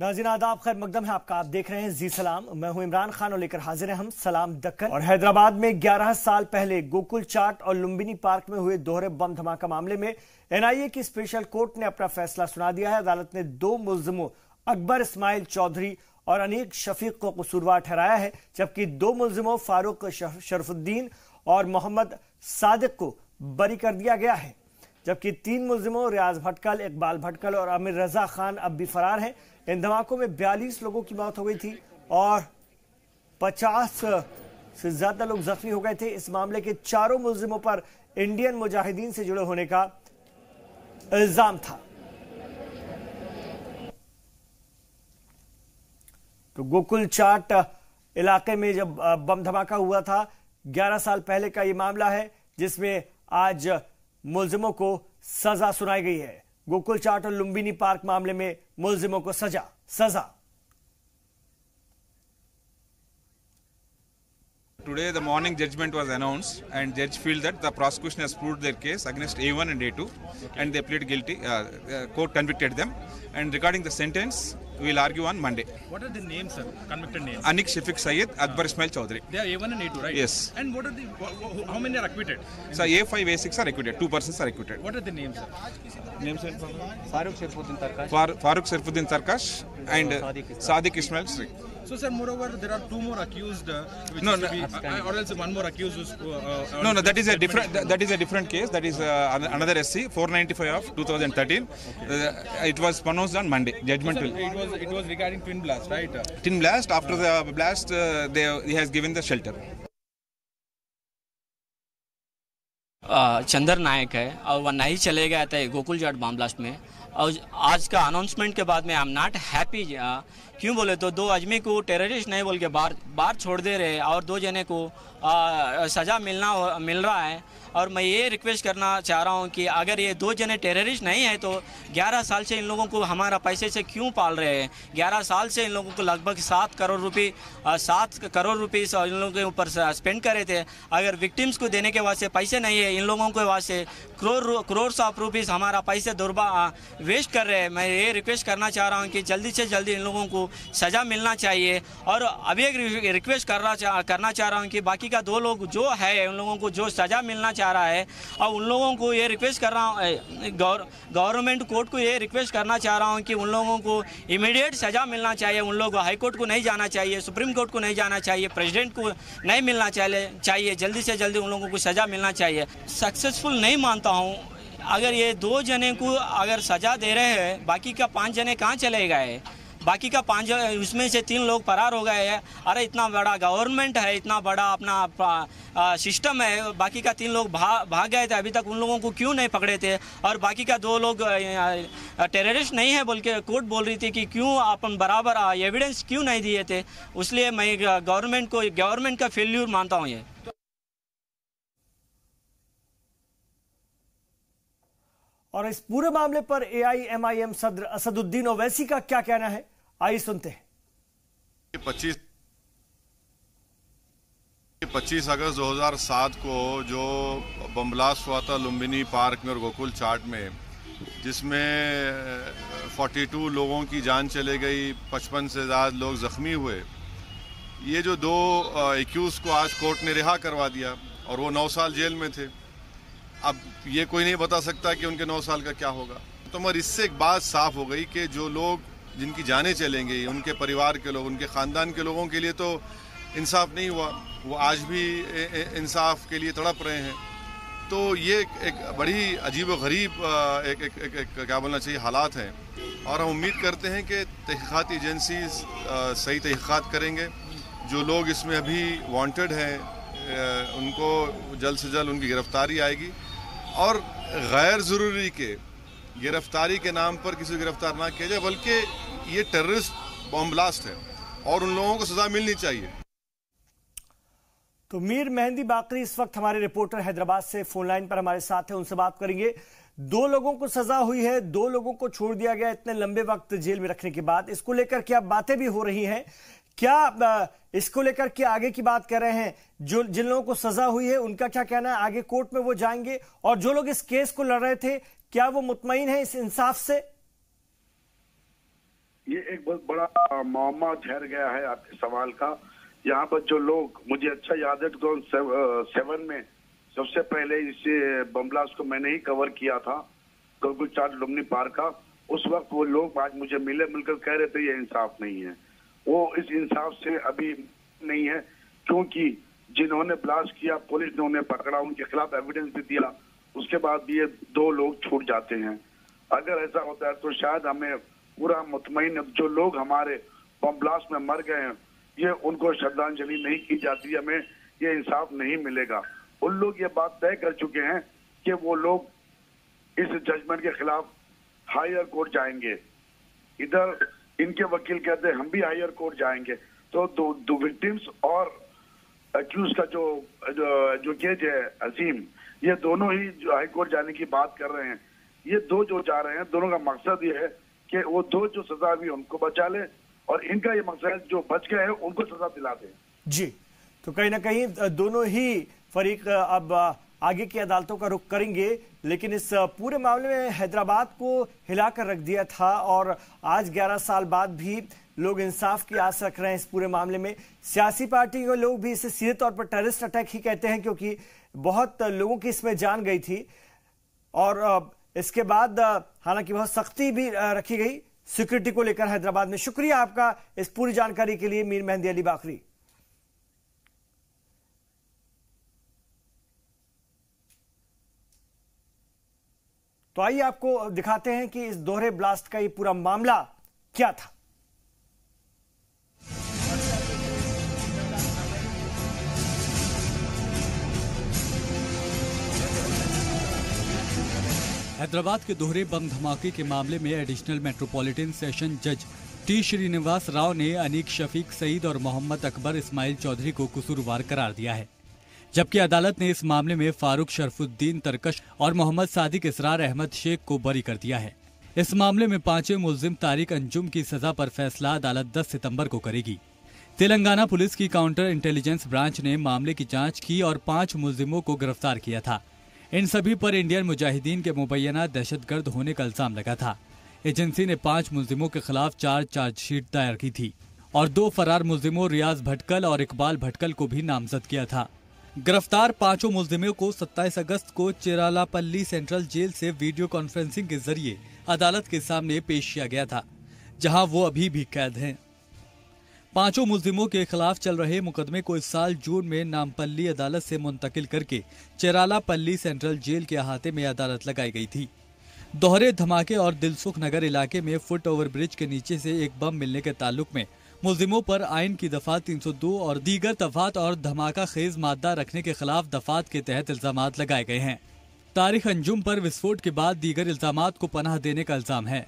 नाज़रीन आदाब, खैर मकदम है आपका। आप देख रहे हैं जी सलाम। मैं हूं इमरान खान और लेकर हाजिर हैं हम सलाम दक्कन। और हैदराबाद में 11 साल पहले गोकुल चाट और लुम्बिनी पार्क में हुए दोहरे बम धमाका मामले में एनआईए की स्पेशल कोर्ट ने अपना फैसला सुना दिया है। अदालत ने 2 मुल्जिमों अकबर इस्माइल चौधरी और अनीक शफीक को कसूरवार ठहराया है, जबकि 2 मुल्जिमों फारूक शरफुद्दीन और मोहम्मद सादिक को बरी कर दिया गया है। जबकि 3 मुल्जिमों रियाज भटकल, इकबाल भटकल और आमिर रजा खान अब भी फरार हैं। इन धमाकों में 42 लोगों की मौत हो गई थी और 50 से ज्यादा लोग जख्मी हो गए थे। इस मामले के 4 मुल्जिमों पर इंडियन मुजाहिदीन से जुड़े होने का इल्जाम था। तो गोकुल चाट इलाके में जब बम धमाका हुआ था, 11 साल पहले का यह मामला है, जिसमें आज मुल्जिमों को सजा सुनाई गई है। गोकुल चाट और लुम्बिनी पार्क मामले में मुल्जिमों को सजा। Today the morning judgment was announced and judge feel that the prosecution has proved their case against A1 and A2 and they plead guilty. Court convicted them, and regarding the sentence we will argue on Monday. What are the names, sir? Convicted names? Anik Shafiq Syed, Akbar Ismail Chaudhary. They are A1 and A2, right? Yes. And what are the? How many are acquitted? So A5, A6 are acquitted. 2 persons are acquitted. What are the names, sir? Names and Farooq Sharfuddin Tarkash. Farooq Sharfuddin Tarkash and Sadiq Ismail Sri. So, sir, moreover, there are 2 more accused, or else one more accused. No, that is a different. That is a different case. That is another SC 495 of 2013. It was pronounced on Monday. Judgment will. It was regarding twin blast, right? Twin blast. After the blast, he has given the shelter. Chandar नायक है और वह नहीं चले गया था गोकुल चाट bomb blast में। और आज का अनाउंसमेंट के बाद में आई एम नॉट हैप्पी। क्यों बोले तो 2 आदमी को टेररिस्ट नहीं बोल के बाहर छोड़ दे रहे और 2 जने को सज़ा मिल रहा है। और मैं ये रिक्वेस्ट करना चाह रहा हूँ कि अगर ये 2 जने टेररिस्ट नहीं है तो 11 साल से इन लोगों को हमारा पैसे से क्यों पाल रहे हैं? 11 साल से इन लोगों को लगभग 7 करोड़ रुपये इन लोगों के ऊपर स्पेंड करे थे। अगर विक्टिम्स को देने के वास्ते पैसे नहीं है, इन लोगों के वास्ते करोड़ ऑफ रुपीज़ हमारा पैसे वेस्ट कर रहे हैं। मैं ये रिक्वेस्ट करना चाह रहा हूँ कि जल्दी से जल्दी इन लोगों को सज़ा मिलना चाहिए। और अभी एक रिक्वेस्ट करना चाह रहा हूँ कि बाकी का 2 लोग जो है उन लोगों को जो सज़ा मिलना चाह रहा है, और उन लोगों को ये रिक्वेस्ट कर रहा हूँ, गवर्नमेंट कोर्ट को ये रिक्वेस्ट करना चाह रहा हूँ कि उन लोगों को इमीडिएट सज़ा मिलना चाहिए। उन लोगों को हाई कोर्ट को नहीं जाना चाहिए, सुप्रीम कोर्ट को नहीं जाना चाहिए, प्रेसिडेंट को नहीं मिलना चाहिए। जल्दी से जल्दी उन लोगों को सज़ा मिलना चाहिए। सक्सेसफुल नहीं मानता हूँ। अगर ये 2 जने को अगर सज़ा दे रहे हैं, बाकी का 5 जने कहाँ चले गए? बाकी का 5 उसमें से 3 लोग फरार हो गए हैं। अरे इतना बड़ा गवर्नमेंट है, इतना बड़ा अपना सिस्टम है, बाकी का 3 लोग भाग गए थे। अभी तक उन लोगों को क्यों नहीं पकड़े थे? और बाकी का 2 लोग टेररिस्ट नहीं है बोल के कोर्ट बोल रही थी कि क्यों अपन बराबर एविडेंस क्यों नहीं दिए थे? इसलिए मैं गवर्नमेंट का फेल्यूर मानता हूँ ये। और इस पूरे मामले पर AIMIM सदर असदुद्दीन ओवैसी का क्या कहना है, आइए सुनते हैं। 25 अगस्त 2007 को जो बम ब्लास्ट हुआ था लुम्बिनी पार्क में और गोकुल चाट में, जिसमें 42 लोगों की जान चले गई, 55 से ज़्यादा लोग ज़ख्मी हुए। ये जो 2 एक्यूज को आज कोर्ट ने रिहा करवा दिया और वो 9 साल जेल में थे। अब ये कोई नहीं बता सकता कि उनके 9 साल का क्या होगा। तो मगर इससे एक बात साफ हो गई कि जो लोग जिनकी जानें चलेंगी, उनके परिवार के लोग, उनके ख़ानदान के लोगों के लिए तो इंसाफ नहीं हुआ। वो आज भी इंसाफ के लिए तड़प रहे हैं। तो ये एक बड़ी अजीब व गरीब एक क्या बोलना चाहिए हालात हैं। और हम उम्मीद करते हैं कि तहक़ीक़ात एजेंसी सही तहक़ीक़ात करेंगे। जो लोग इसमें अभी वांटेड हैं उनको जल्द से जल्द उनकी गिरफ्तारी आएगी। और गैर ज़रूरी के गिरफ्तारी के नाम पर किसी को गिरफ्तार ना किया जाए, बल्कि ये टेररिस्ट बम ब्लास्ट है और उन लोगों को सजा मिलनी चाहिए। तो मीर मेहंदी बाकरी इस वक्त हमारे रिपोर्टर हैदराबाद से फोन लाइन पर हमारे साथ हैं, उनसे बात करेंगे। 2 लोगों को सजा हुई है, 2 लोगों को छोड़ दिया गया इतने लंबे वक्त जेल में रखने के बाद। इसको लेकर क्या बातें भी हो रही हैं? क्या इसको लेकर के आगे की बात कर रहे हैं? जिन लोगों को सजा हुई है उनका क्या कहना है? आगे कोर्ट में वो जाएंगे? और जो लोग इस केस को लड़ रहे थे, क्या वो मुतमईन है इस इंसाफ से? ये एक बहुत बड़ा मामला ठहर गया है आपके सवाल का। यहाँ पर जो लोग, मुझे अच्छा याद है 2007 में सबसे पहले इसे बम ब्लास्ट को मैंने ही कवर किया था, गोकुल चाट लुम्बिनी पार्क का। उस वक्त वो लोग आज मुझे मिलकर कह रहे थे ये इंसाफ नहीं है। वो इस इंसाफ से अभी नहीं है, क्योंकि जिन्होंने ब्लास्ट किया पुलिस ने उन्हें पकड़ा, उनके खिलाफ एविडेंस भी दिया, उसके बाद भी ये 2 लोग छूट जाते हैं। अगर ऐसा होता है तो शायद हमें पूरा मुतमईन, जो लोग हमारे बम ब्लास्ट में मर गए हैं, ये उनको श्रद्धांजलि नहीं की जाती, हमें ये इंसाफ नहीं मिलेगा। उन लोग ये बात तय कर चुके हैं कि वो लोग इस जजमेंट के खिलाफ हायर कोर्ट जाएंगे। इधर इनके वकील कहते हैं हम भी हायर कोर्ट जाएंगे। तो दो विक्टिम्स और अक्यूज का जो केस है अजीम, ये दोनों ही जो हाई कोर्ट जाने की बात कर रहे हैं। ये 2 जो जा रहे हैं, दोनों का मकसद ये है कि वो 2 जो सजा हुई उनको बचा ले, और इनका ये मकसद जो बच गए हैं उनको सजा दिला दे। जी, तो कहीं ना कहीं दोनों ही फरीक अब आगे की अदालतों का रुख करेंगे, लेकिन इस पूरे मामले में हैदराबाद को हिलाकर रख दिया था और आज 11 साल बाद भी लोग इंसाफ की आस रख रहे हैं इस पूरे मामले में। सियासी पार्टी के लोग भी इसे सीधे तौर पर टेररिस्ट अटैक ही कहते हैं, क्योंकि बहुत लोगों की इसमें जान गई थी। और इसके बाद हालांकि बहुत सख्ती भी रखी गई सिक्योरिटी को लेकर हैदराबाद में। शुक्रिया आपका इस पूरी जानकारी के लिए मीर मेहंदी अली बाकरी। तो आइए आपको दिखाते हैं कि इस दोहरे ब्लास्ट का ये पूरा मामला क्या था। हैदराबाद के दोहरे बम धमाके के मामले में एडिशनल मेट्रोपॉलिटन सेशन जज टी श्रीनिवास राव ने अनीक शफीक सईद और मोहम्मद अकबर इस्माइल चौधरी को कसूरवार करार दिया है, जबकि अदालत ने इस मामले में फारूक शरफुद्दीन तरकश और मोहम्मद सादिक इसरार अहमद शेख को बरी कर दिया है। इस मामले में 5वें मुल्जिम तारिक अंजुम की सजा पर फैसला अदालत 10 सितंबर को करेगी। तेलंगाना पुलिस की काउंटर इंटेलिजेंस ब्रांच ने मामले की जांच की और 5 मुल्जिमों को गिरफ्तार किया था। इन सभी पर इंडियन मुजाहिदीन के मुबैना दहशतगर्द होने का इल्जाम लगा था। एजेंसी ने 5 मुल्जिमों के खिलाफ 4 चार्जशीट दायर की थी और 2 फरार मुल्जिमों रियाज भटकल और इकबाल भटकल को भी नामजद किया था। गिरफ्तार 5 मुल्जिमों को 27 अगस्त को चेरालापल्ली सेंट्रल जेल से वीडियो कॉन्फ्रेंसिंग के जरिए अदालत के सामने पेश किया गया था, जहां वो अभी भी कैद हैं। 5 मुल्जिमों के खिलाफ चल रहे मुकदमे को इस साल जून में नामपल्ली अदालत से मुंतकिल करके चेरालापल्ली सेंट्रल जेल के अहाते में अदालत लगाई गई थी। दोहरे धमाके और दिलसुख नगर इलाके में फुट ओवर ब्रिज के नीचे से एक बम मिलने के ताल्लुक में मुल्जिमों पर आइन की दफा 302 और दीगर दफात और धमाका खेज मादा रखने के खिलाफ दफात के तहत इल्जामात लगाए गए हैं। तारिक अंजुम पर विस्फोट के बाद दीगर इल्जामात को पनाह देने का इल्जाम है।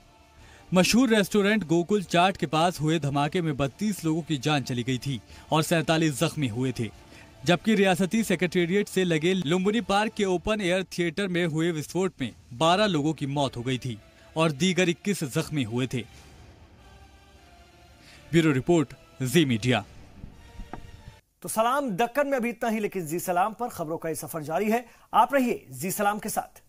मशहूर रेस्टोरेंट गोकुल चाट के पास हुए धमाके में 32 लोगों की जान चली गई थी और 47 जख्मी हुए थे, जबकि रियासती सेक्रेटेरिएट से लगे लुम्बिनी पार्क के ओपन एयर थिएटर में हुए विस्फोट में 12 लोगों की मौत हो गई थी और दीगर 21 जख्मी हुए थे। ब्यूरो रिपोर्ट, जी मीडिया। तो सलाम दक्कन में अभी इतना ही, लेकिन जी सलाम पर खबरों का ये सफर जारी है। आप रहिए जी सलाम के साथ।